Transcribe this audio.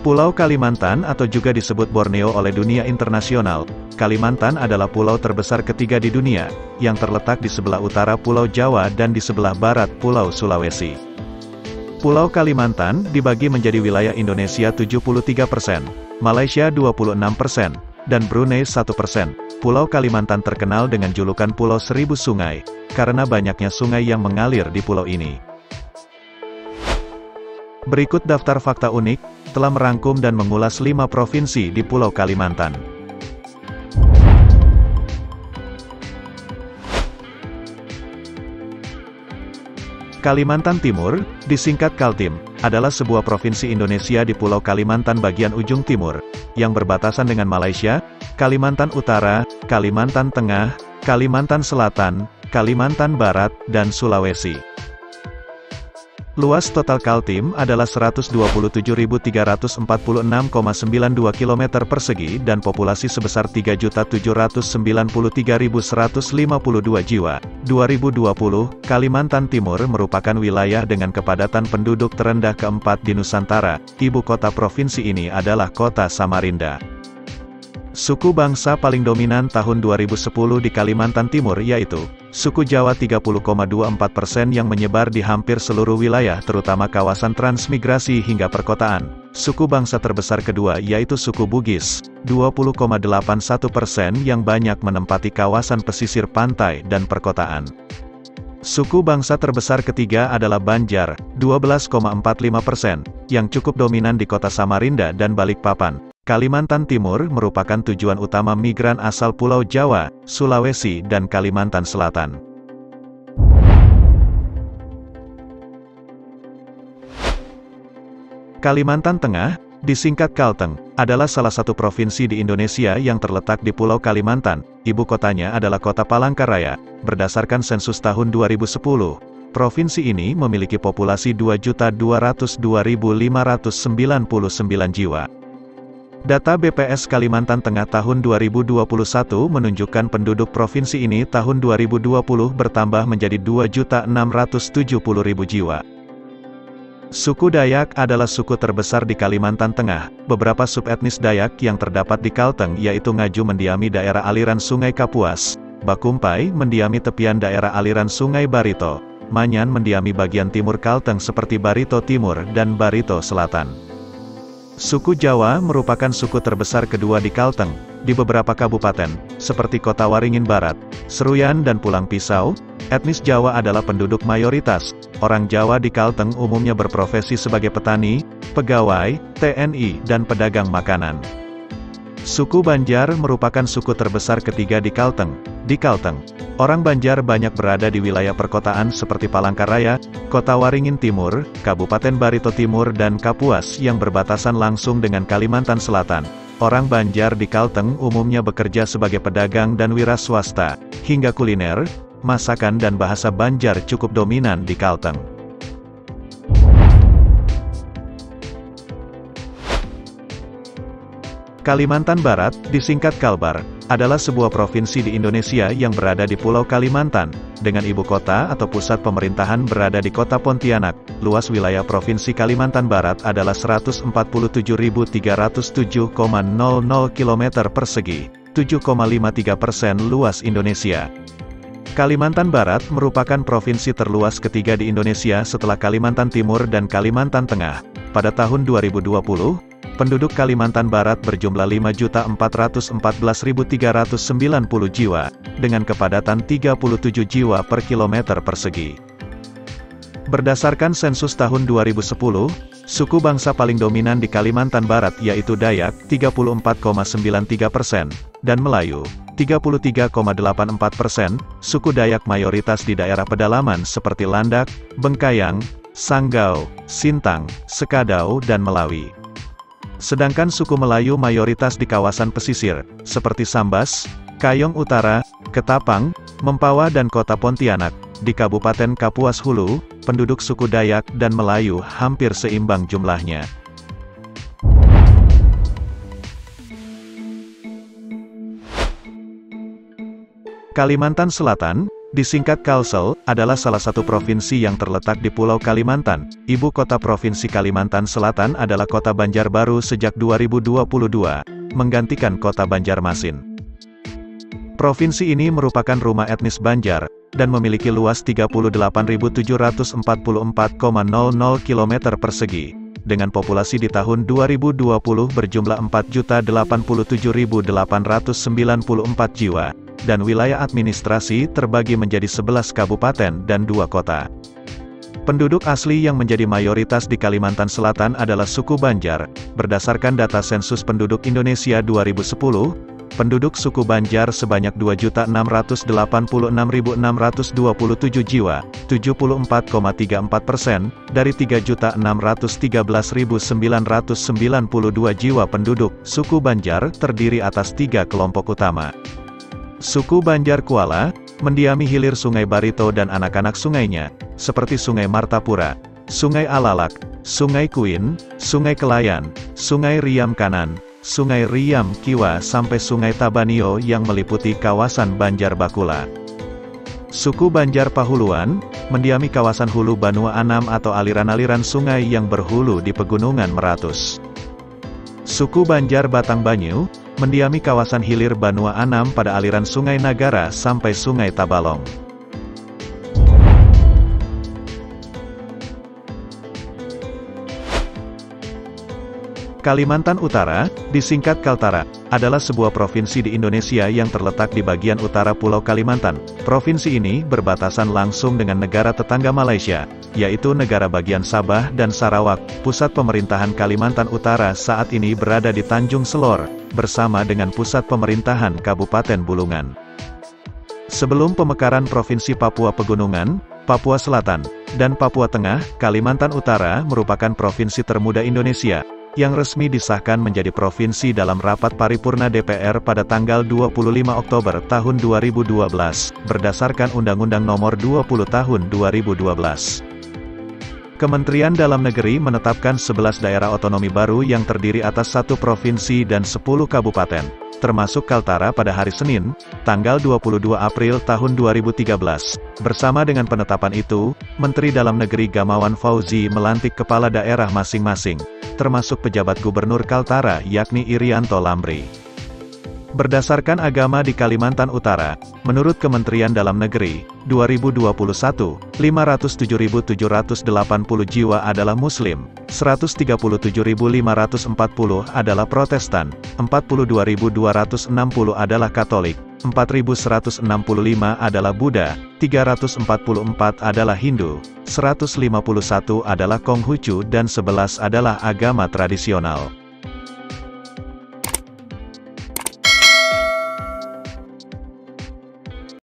Pulau Kalimantan atau juga disebut Borneo oleh dunia internasional, Kalimantan adalah pulau terbesar ketiga di dunia, yang terletak di sebelah utara Pulau Jawa dan di sebelah barat Pulau Sulawesi. Pulau Kalimantan dibagi menjadi wilayah Indonesia 73%, Malaysia 26%, dan Brunei 1%. Pulau Kalimantan terkenal dengan julukan Pulau Seribu Sungai, karena banyaknya sungai yang mengalir di pulau ini. Berikut daftar fakta unik, telah merangkum dan mengulas 5 provinsi di Pulau Kalimantan. Kalimantan Timur, disingkat Kaltim, adalah sebuah provinsi Indonesia di Pulau Kalimantan bagian ujung timur, yang berbatasan dengan Malaysia, Kalimantan Utara, Kalimantan Tengah, Kalimantan Selatan, Kalimantan Barat, dan Sulawesi. Luas total Kaltim adalah 127.346,92 km persegi dan populasi sebesar 3.793.152 jiwa. 2020, Kalimantan Timur merupakan wilayah dengan kepadatan penduduk terendah keempat di Nusantara. Ibu kota provinsi ini adalah kota Samarinda. Suku bangsa paling dominan tahun 2010 di Kalimantan Timur yaitu suku Jawa 30,24% yang menyebar di hampir seluruh wilayah terutama kawasan transmigrasi hingga perkotaan. Suku bangsa terbesar kedua yaitu suku Bugis, 20,81% yang banyak menempati kawasan pesisir pantai dan perkotaan. Suku bangsa terbesar ketiga adalah Banjar, 12,45%, yang cukup dominan di kota Samarinda dan Balikpapan. Kalimantan Timur merupakan tujuan utama migran asal Pulau Jawa, Sulawesi dan Kalimantan Selatan. Kalimantan Tengah, disingkat Kalteng, adalah salah satu provinsi di Indonesia yang terletak di Pulau Kalimantan. Ibu kotanya adalah kota Palangkaraya. Berdasarkan sensus tahun 2010, provinsi ini memiliki populasi 2.202.599 jiwa. Data BPS Kalimantan Tengah tahun 2021 menunjukkan penduduk provinsi ini tahun 2020 bertambah menjadi 2.670.000 jiwa. Suku Dayak adalah suku terbesar di Kalimantan Tengah. Beberapa subetnis Dayak yang terdapat di Kalteng yaitu Ngaju mendiami daerah aliran Sungai Kapuas, Bakumpai mendiami tepian daerah aliran Sungai Barito, Manyan mendiami bagian timur Kalteng seperti Barito Timur dan Barito Selatan. Suku Jawa merupakan suku terbesar kedua di Kalteng. Di beberapa kabupaten, seperti Kota Waringin Barat, Seruyan dan Pulang Pisau, etnis Jawa adalah penduduk mayoritas. Orang Jawa di Kalteng umumnya berprofesi sebagai petani, pegawai, TNI, dan pedagang makanan. Suku Banjar merupakan suku terbesar ketiga di Kalteng. Di Kalteng, orang Banjar banyak berada di wilayah perkotaan seperti Palangkaraya, Kota Waringin Timur, Kabupaten Barito Timur dan Kapuas yang berbatasan langsung dengan Kalimantan Selatan. Orang Banjar di Kalteng umumnya bekerja sebagai pedagang dan wira swasta, hingga kuliner, masakan dan bahasa Banjar cukup dominan di Kalteng. Kalimantan Barat, disingkat Kalbar, adalah sebuah provinsi di Indonesia yang berada di Pulau Kalimantan, dengan ibu kota atau pusat pemerintahan berada di kota Pontianak. Luas wilayah Provinsi Kalimantan Barat adalah 147.307,00 km persegi, 7,53% luas Indonesia. Kalimantan Barat merupakan provinsi terluas ketiga di Indonesia setelah Kalimantan Timur dan Kalimantan Tengah. Pada tahun 2020, penduduk Kalimantan Barat berjumlah 5.414.390 jiwa, dengan kepadatan 37 jiwa per kilometer persegi. Berdasarkan sensus tahun 2010, suku bangsa paling dominan di Kalimantan Barat yaitu Dayak, 34,93%, dan Melayu, 33,84%. Suku Dayak mayoritas di daerah pedalaman seperti Landak, Bengkayang, Sanggau, Sintang, Sekadau dan Melawi. Sedangkan suku Melayu mayoritas di kawasan pesisir, seperti Sambas, Kayong Utara, Ketapang, Mempawah dan Kota Pontianak. Di Kabupaten Kapuas Hulu, penduduk suku Dayak dan Melayu hampir seimbang jumlahnya. Kalimantan Selatan, disingkat Kalsel, adalah salah satu provinsi yang terletak di Pulau Kalimantan. Ibu kota Provinsi Kalimantan Selatan adalah Kota Banjarbaru sejak 2022, menggantikan Kota Banjarmasin. Provinsi ini merupakan rumah etnis Banjar, dan memiliki luas 38.744,00 km persegi, dengan populasi di tahun 2020 berjumlah 4.087.894 jiwa, dan wilayah administrasi terbagi menjadi 11 kabupaten dan 2 kota. Penduduk asli yang menjadi mayoritas di Kalimantan Selatan adalah suku Banjar. Berdasarkan data Sensus Penduduk Indonesia 2010, penduduk suku Banjar sebanyak 2.686.627 jiwa, 74,34% dari 3.613.992 jiwa penduduk. Suku Banjar terdiri atas 3 kelompok utama. Suku Banjar Kuala mendiami hilir Sungai Barito dan anak-anak sungainya, seperti Sungai Martapura, Sungai Alalak, Sungai Kuin, Sungai Kelayan, Sungai Riam Kanan, Sungai Riam Kiwa sampai Sungai Tabanio yang meliputi kawasan Banjar Bakula. Suku Banjar Pahuluan mendiami kawasan hulu Banua Anam atau aliran-aliran sungai yang berhulu di Pegunungan Meratus. Suku Banjar Batang Banyu mendiami kawasan hilir Banua Anam pada aliran Sungai Nagara sampai Sungai Tabalong. Kalimantan Utara, disingkat Kaltara, adalah sebuah provinsi di Indonesia yang terletak di bagian utara Pulau Kalimantan. Provinsi ini berbatasan langsung dengan negara tetangga Malaysia, yaitu negara bagian Sabah dan Sarawak. Pusat pemerintahan Kalimantan Utara saat ini berada di Tanjung Selor, bersama dengan pusat pemerintahan Kabupaten Bulungan. Sebelum pemekaran Provinsi Papua Pegunungan, Papua Selatan, dan Papua Tengah, Kalimantan Utara merupakan provinsi termuda Indonesia, yang resmi disahkan menjadi provinsi dalam rapat paripurna DPR pada tanggal 25 Oktober tahun 2012, berdasarkan Undang-Undang Nomor 20 Tahun 2012. Kementerian Dalam Negeri menetapkan 11 daerah otonomi baru yang terdiri atas 1 provinsi dan 10 kabupaten, termasuk Kaltara pada hari Senin, tanggal 22 April tahun 2013. Bersama dengan penetapan itu, Menteri Dalam Negeri Gamawan Fauzi melantik kepala daerah masing-masing, termasuk pejabat gubernur Kaltara yakni Irianto Lambri. Berdasarkan agama di Kalimantan Utara, menurut Kementerian Dalam Negeri, 2021, 507.780 jiwa adalah Muslim, 137.540 adalah Protestan, 42.260 adalah Katolik, 4.165 adalah Buddha, 344 adalah Hindu, 151 adalah Konghucu dan 11 adalah agama tradisional.